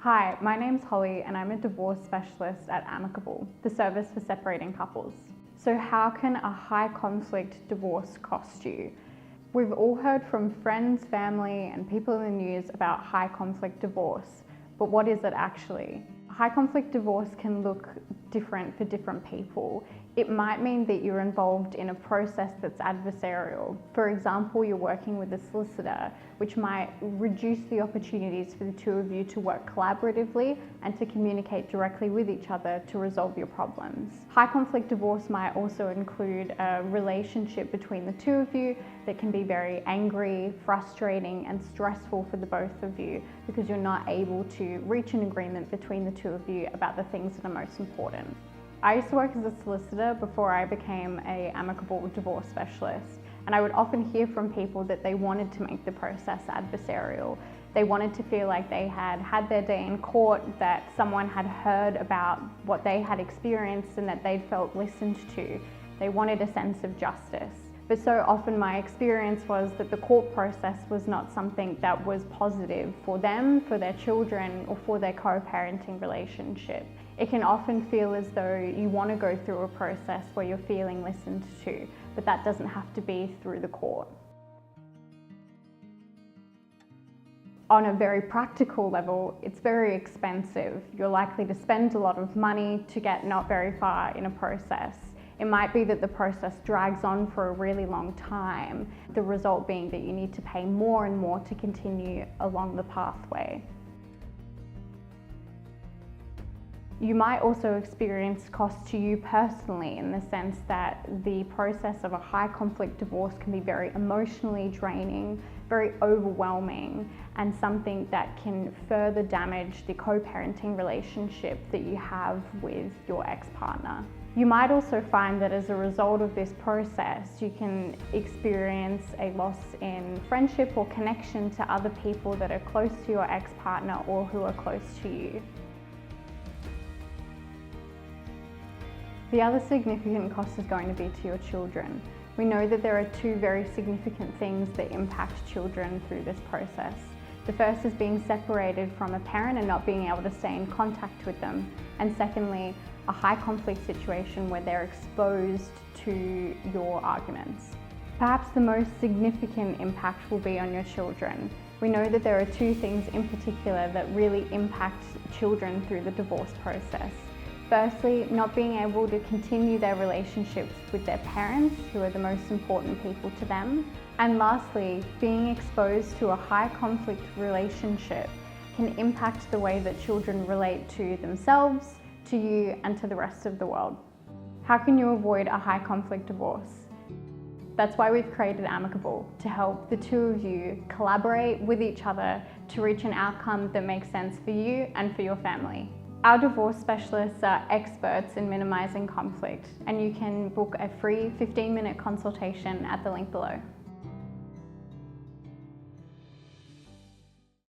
Hi, my name's Holly and I'm a divorce specialist at Amicable, the service for separating couples. So how can a high conflict divorce cost you? We've all heard from friends, family and people in the news about high conflict divorce, but what is it actually? High conflict divorce can look different for different people. It might mean that you're involved in a process that's adversarial. For example, you're working with a solicitor, which might reduce the opportunities for the two of you to work collaboratively and to communicate directly with each other to resolve your problems. High conflict divorce might also include a relationship between the two of you that can be very angry, frustrating, and stressful for the both of you because you're not able to reach an agreement between the two of you about the things that are most important. I used to work as a solicitor before I became an amicable divorce specialist, and I would often hear from people that they wanted to make the process adversarial. They wanted to feel like they had had their day in court, that someone had heard about what they had experienced and that they'd felt listened to. They wanted a sense of justice. But so often my experience was that the court process was not something that was positive for them, for their children, or for their co-parenting relationship. It can often feel as though you want to go through a process where you're feeling listened to, but that doesn't have to be through the court. On a very practical level, it's very expensive. You're likely to spend a lot of money to get not very far in a process. It might be that the process drags on for a really long time, the result being that you need to pay more and more to continue along the pathway. You might also experience costs to you personally in the sense that the process of a high conflict divorce can be very emotionally draining, very overwhelming, and something that can further damage the co-parenting relationship that you have with your ex-partner. You might also find that as a result of this process, you can experience a loss in friendship or connection to other people that are close to your ex-partner or who are close to you. The other significant cost is going to be to your children. We know that there are two very significant things that impact children through this process. The first is being separated from a parent and not being able to stay in contact with them. And secondly, a high conflict situation where they're exposed to your arguments. Perhaps the most significant impact will be on your children. We know that there are two things in particular that really impact children through the divorce process. Firstly, not being able to continue their relationships with their parents, who are the most important people to them. And lastly, being exposed to a high conflict relationship can impact the way that children relate to themselves, to you, and to the rest of the world. How can you avoid a high conflict divorce? That's why we've created Amicable, to help the two of you collaborate with each other to reach an outcome that makes sense for you and for your family. Our divorce specialists are experts in minimizing conflict, and you can book a free 15-minute consultation at the link below.